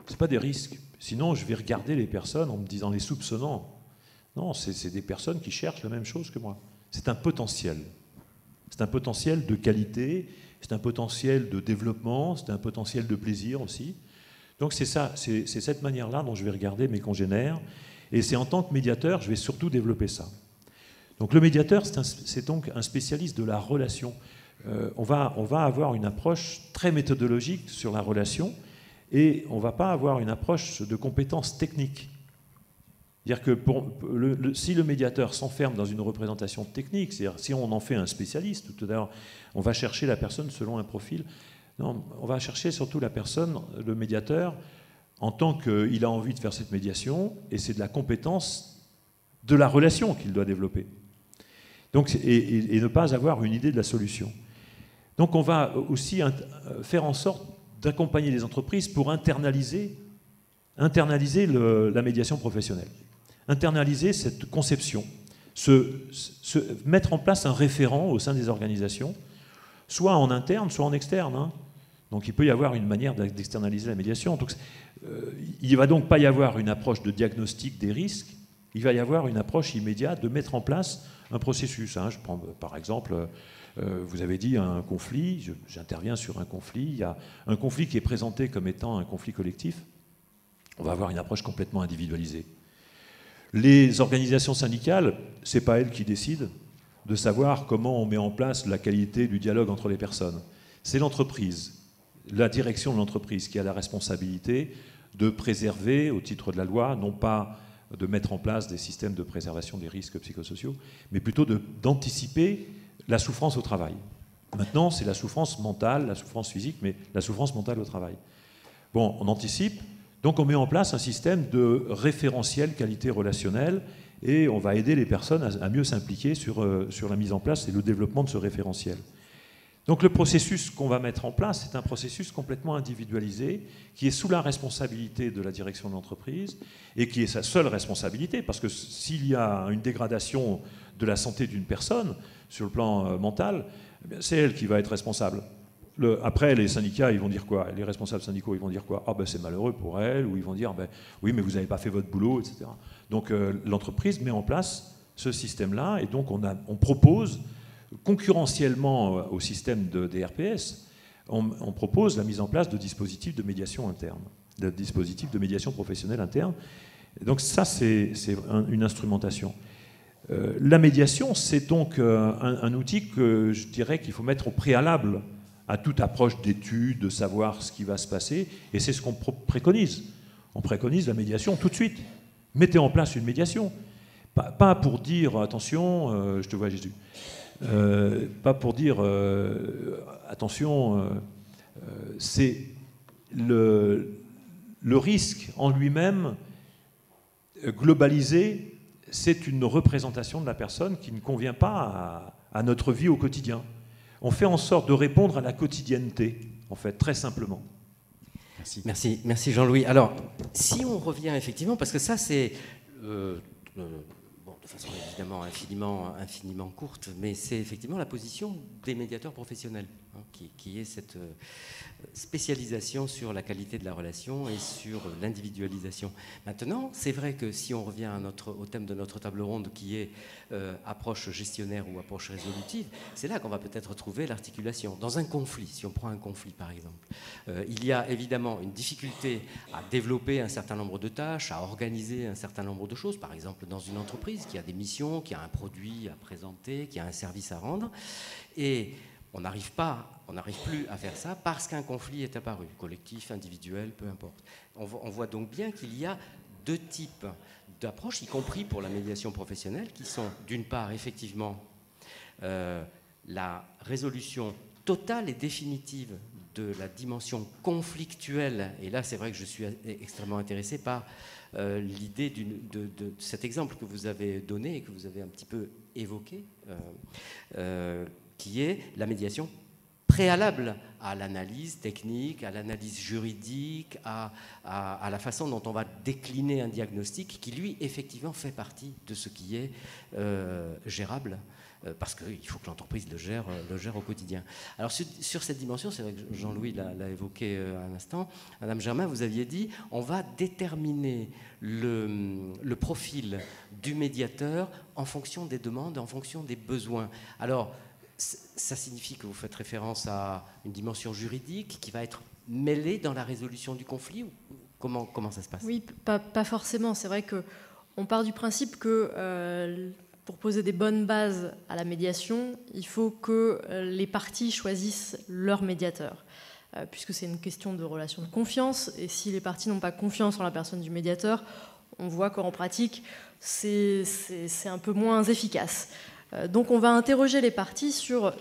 C'est pas des risques. Sinon, je vais regarder les personnes en me disant, les soupçonnant. Non, c'est des personnes qui cherchent la même chose que moi. C'est un potentiel. C'est un potentiel de qualité, c'est un potentiel de développement, c'est un potentiel de plaisir aussi. Donc c'est ça, c'est cette manière-là dont je vais regarder mes congénères. Et c'est en tant que médiateur, je vais surtout développer ça. Donc le médiateur, c'est donc un spécialiste de la relation. On va avoir une approche très méthodologique sur la relation, et on ne va pas avoir une approche de compétences techniques. C'est-à-dire que si le médiateur s'enferme dans une représentation technique, c'est-à-dire si on en fait un spécialiste, tout à l'heure, on va chercher la personne selon un profil. Non, on va chercher surtout la personne, le médiateur, en tant qu'il a envie de faire cette médiation, et c'est de la compétence de la relation qu'il doit développer. Donc, et ne pas avoir une idée de la solution. Donc on va aussi faire en sorte d'accompagner les entreprises pour internaliser la médiation professionnelle, internaliser cette conception, mettre en place un référent au sein des organisations, soit en interne, soit en externe. Hein. Donc il peut y avoir une manière d'externaliser la médiation. Donc, il ne va donc pas y avoir une approche de diagnostic des risques, il va y avoir une approche immédiate de mettre en place un processus. Hein. Je prends par exemple, vous avez dit un conflit, j'interviens sur un conflit, il y a un conflit qui est présenté comme étant un conflit collectif, on va avoir une approche complètement individualisée. Les organisations syndicales, ce n'est pas elles qui décident de savoir comment on met en place la qualité du dialogue entre les personnes. C'est l'entreprise, la direction de l'entreprise qui a la responsabilité de préserver, au titre de la loi, non pas de mettre en place des systèmes de préservation des risques psychosociaux, mais plutôt d'anticiper la souffrance au travail. Maintenant, c'est la souffrance mentale, la souffrance physique, mais la souffrance mentale au travail. Bon, on anticipe, donc on met en place un système de référentiel qualité relationnelle et on va aider les personnes à mieux s'impliquer sur la mise en place et le développement de ce référentiel. Donc le processus qu'on va mettre en place, c'est un processus complètement individualisé qui est sous la responsabilité de la direction de l'entreprise et qui est sa seule responsabilité, parce que s'il y a une dégradation de la santé d'une personne sur le plan mental, c'est elle qui va être responsable. Après, les syndicats, ils vont dire quoi? Les responsables syndicaux, ils vont dire quoi? Ah ben c'est malheureux pour elle, ou ils vont dire ben, oui, mais vous n'avez pas fait votre boulot, etc. Donc l'entreprise met en place ce système-là, et donc on propose concurrentiellement au système des RPS, on propose la mise en place de dispositifs de médiation interne, de dispositifs de médiation professionnelle interne. Et donc ça, c'est une instrumentation. La médiation, c'est donc un outil que je dirais qu'il faut mettre au préalable à toute approche d'étude, de savoir ce qui va se passer, et c'est ce qu'on préconise. On préconise la médiation tout de suite. Mettez en place une médiation. Pas pour dire, attention, je te vois Jésus. Pas pour dire attention, c'est le risque en lui-même globalisé, c'est une représentation de la personne qui ne convient pas à notre vie au quotidien. On fait en sorte de répondre à la quotidienneté, en fait, très simplement. Merci Jean-Louis. Alors, si on revient effectivement, parce que ça c'est de façon évidemment infiniment courte, mais c'est effectivement la position des médiateurs professionnels. hein, qui est cette spécialisation sur la qualité de la relation et sur l'individualisation. Maintenant, c'est vrai que si on revient au thème de notre table ronde qui est approche gestionnaire ou approche résolutive, c'est là qu'on va peut-être trouver l'articulation. Dans un conflit, si on prend un conflit par exemple, il y a évidemment une difficulté à développer un certain nombre de tâches, à organiser un certain nombre de choses, par exemple dans une entreprise qui a des missions, qui a un produit à présenter, qui a un service à rendre, et on n'arrive plus à faire ça parce qu'un conflit est apparu, collectif, individuel, peu importe. On voit donc bien qu'il y a deux types d'approches, y compris pour la médiation professionnelle, qui sont d'une part effectivement la résolution totale et définitive de la dimension conflictuelle. Et là, c'est vrai que je suis extrêmement intéressé par l'idée de cet exemple que vous avez donné et que vous avez un petit peu évoqué, qui est la médiation préalable à l'analyse technique, à l'analyse juridique, à la façon dont on va décliner un diagnostic qui, lui, effectivement, fait partie de ce qui est gérable, parce qu'il faut que l'entreprise le gère au quotidien. Alors, sur cette dimension, c'est vrai que Jean-Louis l'a évoqué un instant, Madame Germain, vous aviez dit, on va déterminer le profil du médiateur en fonction des demandes, en fonction des besoins. Alors, ça signifie que vous faites référence à une dimension juridique qui va être mêlée dans la résolution du conflit, ou comment ça se passe? Oui, pas forcément. C'est vrai qu'on part du principe que pour poser des bonnes bases à la médiation, il faut que les parties choisissent leur médiateur, puisque c'est une question de relation de confiance, et si les parties n'ont pas confiance en la personne du médiateur, on voit qu'en pratique, c'est un peu moins efficace. Donc on va interroger les parties sur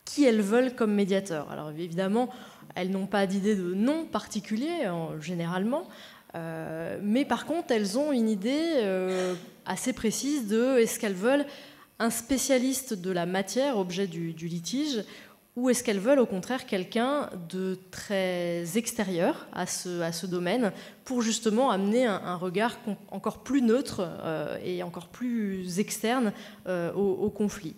qui elles veulent comme médiateur. Alors évidemment, elles n'ont pas d'idée de nom particulier, généralement, mais par contre, elles ont une idée assez précise de est-ce qu'elles veulent un spécialiste de la matière, objet du litige, ou est-ce qu'elles veulent au contraire quelqu'un de très extérieur à ce domaine pour justement amener un regard encore plus neutre et encore plus externe au conflit.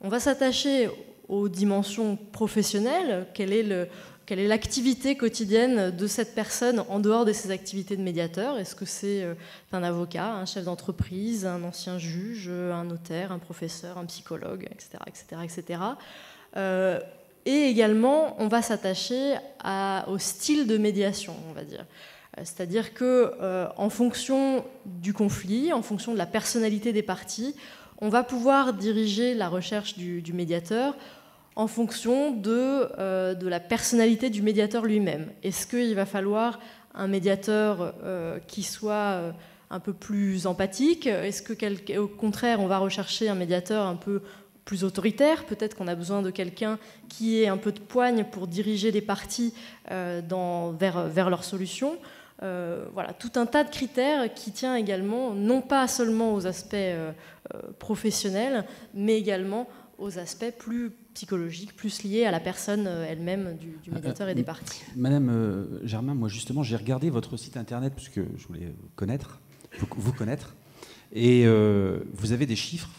On va s'attacher aux dimensions professionnelles. Quelle est l'activité quotidienne de cette personne en dehors de ses activités de médiateur? Est-ce que c'est un avocat, un chef d'entreprise, un ancien juge, un notaire, un professeur, un psychologue, etc., etc., etc. Et également, on va s'attacher au style de médiation, on va dire. C'est-à-dire que, en fonction du conflit, en fonction de la personnalité des parties, on va pouvoir diriger la recherche du médiateur en fonction de la personnalité du médiateur lui-même. Est-ce qu'il va falloir un médiateur qui soit un peu plus empathique? Est-ce qu'au contraire, on va rechercher un médiateur un peu plus autoritaire? Peut-être qu'on a besoin de quelqu'un qui ait un peu de poigne pour diriger les parties vers leur solution. Voilà, tout un tas de critères qui tient également, non pas seulement aux aspects professionnels, mais également aux aspects plus psychologiques, plus liés à la personne elle-même du médiateur et des parties. Madame Germain, moi justement, j'ai regardé votre site internet parce que je voulais vous connaître. Et vous avez des chiffres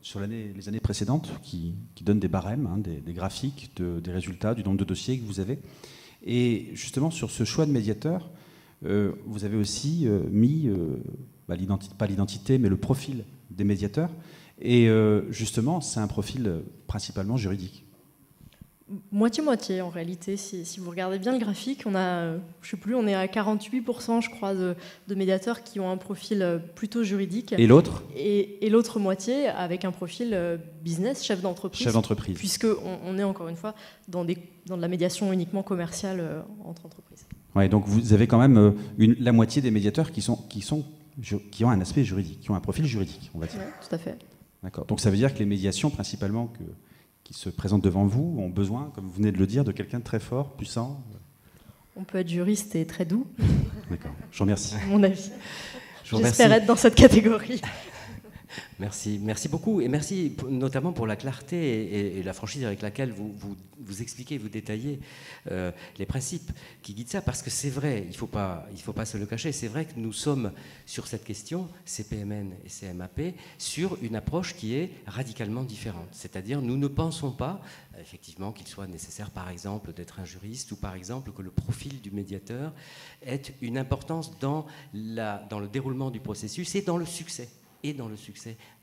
sur les années précédentes qui donnent des barèmes, des graphiques, des résultats, du nombre de dossiers que vous avez. Et justement, sur ce choix de médiateur, vous avez aussi mis, pas l'identité, mais le profil des médiateurs. Et justement, c'est un profil principalement juridique. Moitié-moitié en réalité. Si vous regardez bien le graphique, on a, je sais plus, on est à 48%, je crois, de médiateurs qui ont un profil plutôt juridique. Et l'autre ? Et l'autre moitié avec un profil business, chef d'entreprise. Chef d'entreprise. Puisqu'on est encore une fois dans de la médiation uniquement commerciale entre entreprises. Ouais, donc vous avez quand même la moitié des médiateurs qui ont un aspect juridique, qui ont un profil juridique, on va dire. Ouais, tout à fait. D'accord. Donc ça veut dire que les médiations, principalement, qui se présentent devant vous, ont besoin, comme vous venez de le dire, de quelqu'un de très fort, puissant. On peut être juriste et très doux. D'accord. Je vous remercie. À mon avis. Je vous remercie. J'espère être dans cette catégorie. Merci, merci beaucoup et merci notamment pour la clarté et la franchise avec laquelle vous expliquez, vous détaillez les principes qui guident ça, parce que c'est vrai, il faut pas se le cacher, c'est vrai que nous sommes sur cette question, CPMN et CMAP, sur une approche qui est radicalement différente. C'est-à-dire, nous ne pensons pas, effectivement, qu'il soit nécessaire, par exemple, d'être un juriste ou, par exemple, que le profil du médiateur ait une importance dans le déroulement du processus et dans le succès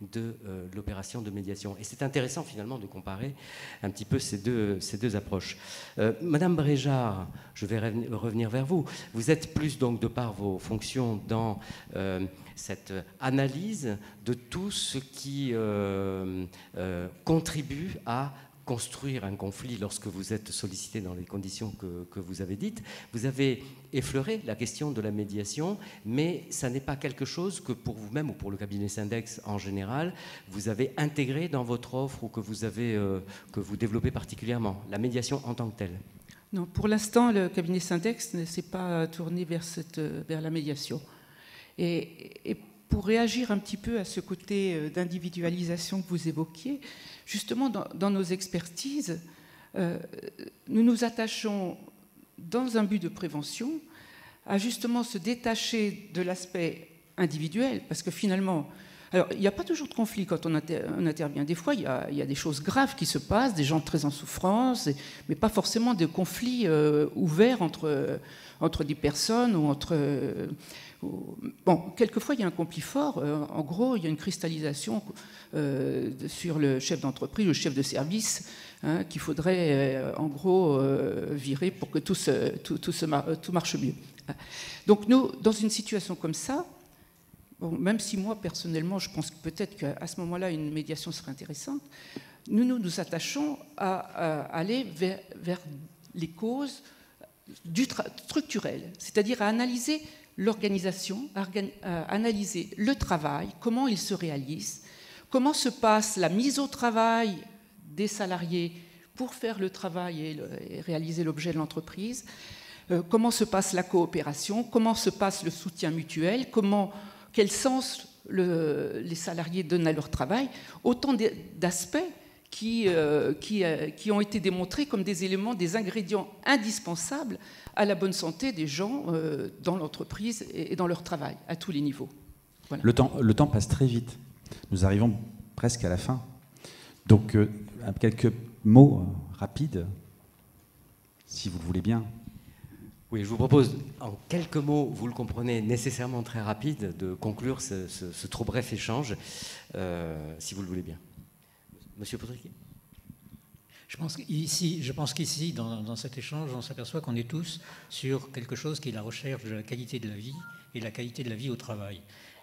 de l'opération de médiation. Et c'est intéressant finalement de comparer un petit peu ces deux approches. Madame Bréjard, je vais revenir vers vous. Vous êtes plus donc de par vos fonctions dans cette analyse de tout ce qui contribue à construire un conflit lorsque vous êtes sollicité dans les conditions que vous avez dites. Vous avez effleuré la question de la médiation, mais ça n'est pas quelque chose que pour vous-même ou pour le cabinet Syndex en général, vous avez intégré dans votre offre ou que vous développez particulièrement, la médiation en tant que telle. Non, pour l'instant, le cabinet Syndex ne s'est pas tourné vers la médiation. Et pour réagir un petit peu à ce côté d'individualisation que vous évoquiez, justement, dans nos expertises, nous nous attachons, dans un but de prévention, à justement se détacher de l'aspect individuel, parce que finalement, alors, il n'y a pas toujours de conflit quand on intervient. Des fois, il y a des choses graves qui se passent, des gens très en souffrance, mais pas forcément de conflits ouverts entre des personnes ou entre... Bon, quelquefois, il y a un conflit fort. En gros, il y a une cristallisation sur le chef d'entreprise, le chef de service, qu'il faudrait, en gros, virer pour que tout marche mieux. Donc, nous, dans une situation comme ça, bon, même si moi, personnellement, je pense que peut-être qu'à ce moment-là, une médiation serait intéressante, nous attachons à aller vers les causes structurelles, c'est-à-dire à analyser l'organisation, à analyser le travail, comment il se réalise, comment se passe la mise au travail des salariés pour faire le travail et réaliser l'objet de l'entreprise, comment se passe la coopération, comment se passe le soutien mutuel, quel sens les salariés donnent à leur travail, autant d'aspects qui ont été démontrés comme des éléments, des ingrédients indispensables à la bonne santé des gens dans l'entreprise et dans leur travail, à tous les niveaux. Voilà. Le temps passe très vite. Nous arrivons presque à la fin. Donc, quelques mots rapides, si vous le voulez bien. Oui, je vous propose, en quelques mots, vous le comprenez, nécessairement très rapide, de conclure ce trop bref échange, si vous le voulez bien. Monsieur Potriquet. Je pense qu'ici, dans cet échange, on s'aperçoit qu'on est tous sur quelque chose qui est la recherche de la qualité de la vie et la qualité de la vie au travail.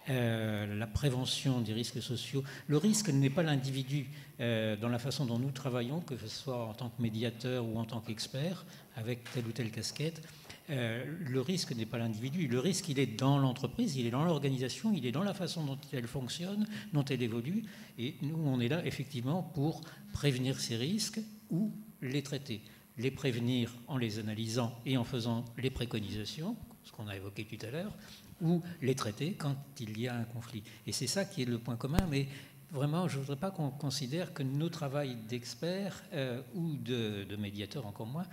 La prévention des risques sociaux. Le risque n'est pas l'individu dans la façon dont nous travaillons, que ce soit en tant que médiateur ou en tant qu'expert, avec telle ou telle casquette. Le risque n'est pas l'individu. Le risque, il est dans l'entreprise, il est dans l'organisation, il est dans la façon dont elle fonctionne, dont elle évolue. Et nous, on est là, effectivement, pour prévenir ces risques ou les traiter. Les prévenir en les analysant et en faisant les préconisations, ce qu'on a évoqué tout à l'heure, ou les traiter quand il y a un conflit. Et c'est ça qui est le point commun, mais vraiment, je ne voudrais pas qu'on considère que nos travails d'experts ou de médiateurs, encore moins,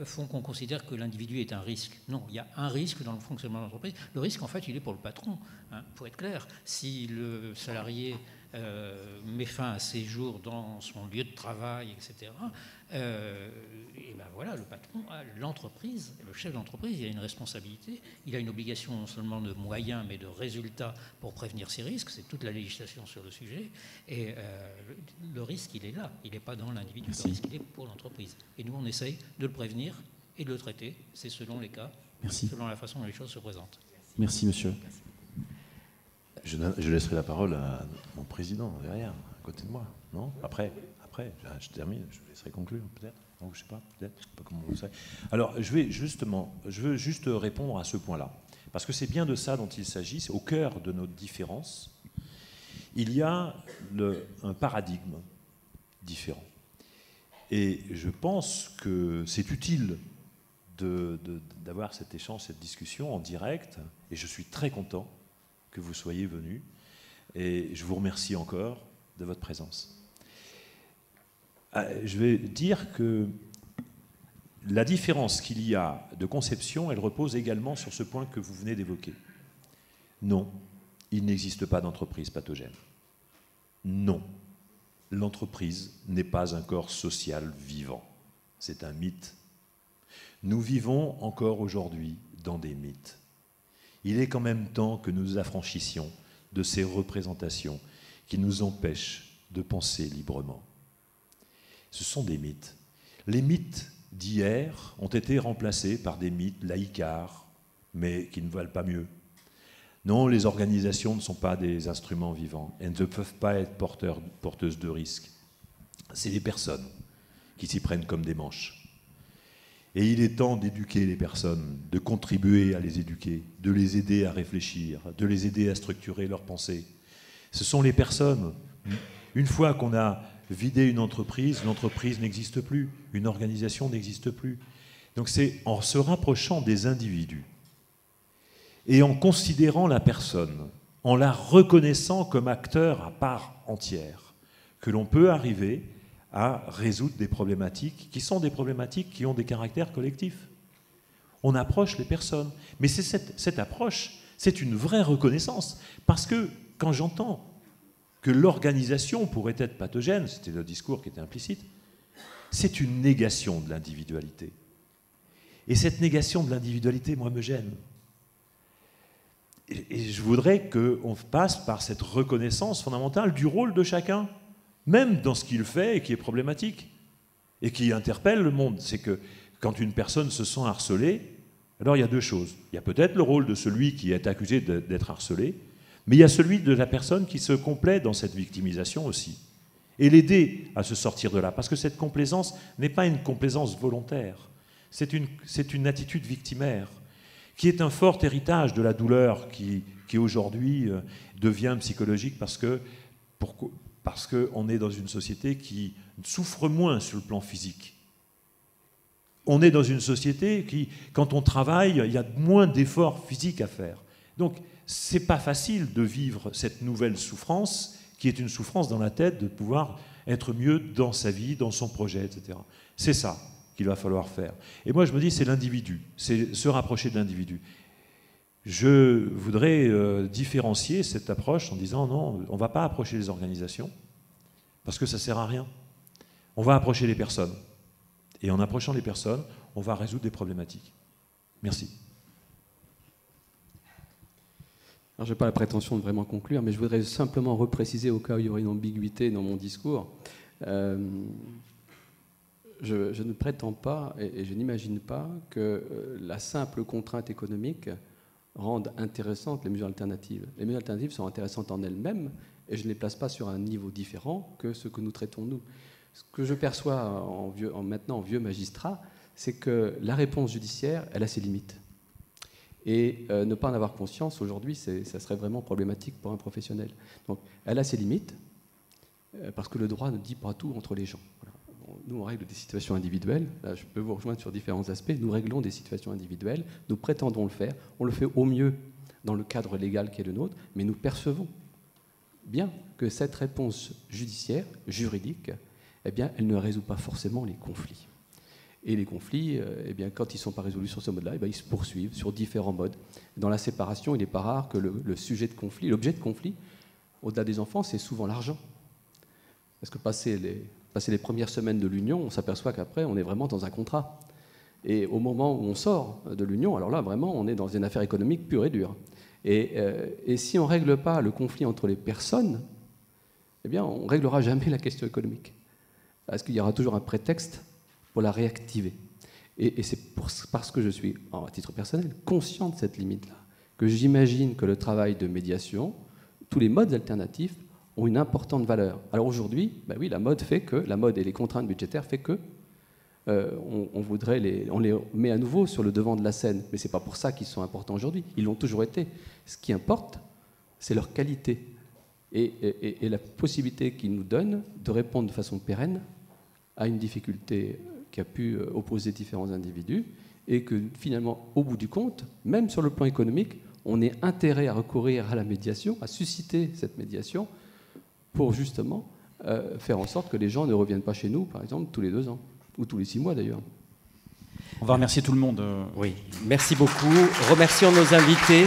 font qu'on considère que l'individu est un risque. Non, il y a un risque dans le fonctionnement de l'entreprise. Le risque, en fait, il est pour le patron. Pour être clair, si le salarié met fin à ses jours dans son lieu de travail, etc., et ben voilà, le patron, l'entreprise, le chef d'entreprise, il a une responsabilité, il a une obligation non seulement de moyens, mais de résultats pour prévenir ces risques. C'est toute la législation sur le sujet. Et le risque, il est là. Il n'est pas dans l'individu. Le risque, il est pour l'entreprise. Et nous, on essaye de le prévenir et de le traiter. C'est selon les cas, selon la façon dont les choses se présentent. Merci, monsieur. Je laisserai la parole à mon président derrière, à côté de moi. Non ? Après, je termine, je vous laisserai conclure, peut-être. Non, je ne sais pas, peut-être. Je sais pas comment vous savez. Alors, je veux juste répondre à ce point-là. Parce que c'est bien de ça dont il s'agit. C'est au cœur de notre différence. Il y a un paradigme différent. Et je pense que c'est utile d'avoir cet échange, cette discussion en direct. Et je suis très content que vous soyez venus. Et je vous remercie encore de votre présence. Je vais dire que la différence qu'il y a de conception, elle repose également sur ce point que vous venez d'évoquer. Non, il n'existe pas d'entreprise pathogène. Non, l'entreprise n'est pas un corps social vivant. C'est un mythe. Nous vivons encore aujourd'hui dans des mythes. Il est quand même temps que nous nous affranchissions de ces représentations qui nous empêchent de penser librement. Ce sont des mythes. Les mythes d'hier ont été remplacés par des mythes laïcards, mais qui ne valent pas mieux. Non, les organisations ne sont pas des instruments vivants. Elles ne peuvent pas être porteuses de risques. C'est les personnes qui s'y prennent comme des manches. Et il est temps d'éduquer les personnes, de contribuer à les éduquer, de les aider à réfléchir, de les aider à structurer leurs pensées. Ce sont les personnes. Une fois qu'on a vidé une entreprise, l'entreprise n'existe plus, une organisation n'existe plus. Donc c'est en se rapprochant des individus et en considérant la personne, en la reconnaissant comme acteur à part entière, que l'on peut arriver à résoudre des problématiques qui sont des problématiques qui ont des caractères collectifs. On approche les personnes. Mais c'est cette approche, c'est une vraie reconnaissance. Parce que quand j'entends que l'organisation pourrait être pathogène, c'était le discours qui était implicite, c'est une négation de l'individualité. Et cette négation de l'individualité, moi, me gêne. Et je voudrais qu'on passe par cette reconnaissance fondamentale du rôle de chacun, même dans ce qu'il fait et qui est problématique, et qui interpelle le monde. C'est que quand une personne se sent harcelée, alors il y a deux choses. Il y a peut-être le rôle de celui qui est accusé d'être harcelé, mais il y a celui de la personne qui se complaît dans cette victimisation aussi. Et l'aider à se sortir de là. Parce que cette complaisance n'est pas une complaisance volontaire. C'est une attitude victimaire, qui est un fort héritage de la douleur qui aujourd'hui devient psychologique parce qu'on est dans une société qui souffre moins sur le plan physique. On est dans une société qui, quand on travaille, il y a moins d'efforts physiques à faire. Donc, c'est pas facile de vivre cette nouvelle souffrance, qui est une souffrance dans la tête, de pouvoir être mieux dans sa vie, dans son projet, etc. C'est ça qu'il va falloir faire. Et moi, je me dis, c'est l'individu, c'est se rapprocher de l'individu. Je voudrais différencier cette approche en disant, non, on ne va pas approcher les organisations, parce que ça ne sert à rien. On va approcher les personnes. Et en approchant les personnes, on va résoudre des problématiques. Merci. Alors, je n'ai pas la prétention de vraiment conclure, mais je voudrais simplement repréciser au cas où il y aurait une ambiguïté dans mon discours. Je ne prétends pas et je n'imagine pas que la simple contrainte économique rende intéressantes les mesures alternatives. Les mesures alternatives sont intéressantes en elles-mêmes et je ne les place pas sur un niveau différent que ce que nous traitons nous. Ce que je perçois maintenant en vieux magistrat, c'est que la réponse judiciaire, elle a ses limites. Et ne pas en avoir conscience aujourd'hui, ça serait vraiment problématique pour un professionnel. Donc elle a ses limites, parce que le droit ne dit pas tout entre les gens. Voilà. Nous, on règle des situations individuelles. Là, je peux vous rejoindre sur différents aspects. Nous réglons des situations individuelles. Nous prétendons le faire. On le fait au mieux dans le cadre légal qui est le nôtre, mais nous percevons bien que cette réponse judiciaire, juridique, eh bien, elle ne résout pas forcément les conflits. Et les conflits, eh bien, quand ils ne sont pas résolus sur ce mode-là, eh bien, ils se poursuivent sur différents modes. Dans la séparation, il n'est pas rare que le sujet de conflit, l'objet de conflit, au-delà des enfants, c'est souvent l'argent. Parce que passer les premières semaines de l'union, on s'aperçoit qu'après, on est vraiment dans un contrat. Et au moment où on sort de l'union, alors là, vraiment, on est dans une affaire économique pure et dure. Et si on ne règle pas le conflit entre les personnes, eh bien, on ne réglera jamais la question économique. Parce qu'il y aura toujours un prétexte pour la réactiver. Et c'est parce que je suis, à titre personnel, conscient de cette limite-là, que j'imagine que le travail de médiation, tous les modes alternatifs, ont une importante valeur. Alors aujourd'hui, ben oui, la mode et les contraintes budgétaires fait que on les met à nouveau sur le devant de la scène. Mais ce n'est pas pour ça qu'ils sont importants aujourd'hui. Ils l'ont toujours été. Ce qui importe, c'est leur qualité et la possibilité qu'ils nous donnent de répondre de façon pérenne à une difficulté qui a pu opposer différents individus et que finalement, au bout du compte, même sur le plan économique, on ait intérêt à recourir à la médiation, à susciter cette médiation, pour justement faire en sorte que les gens ne reviennent pas chez nous, par exemple, tous les 2 ans, ou tous les 6 mois d'ailleurs. On va remercier tout le monde. Oui, merci beaucoup. Remercions nos invités.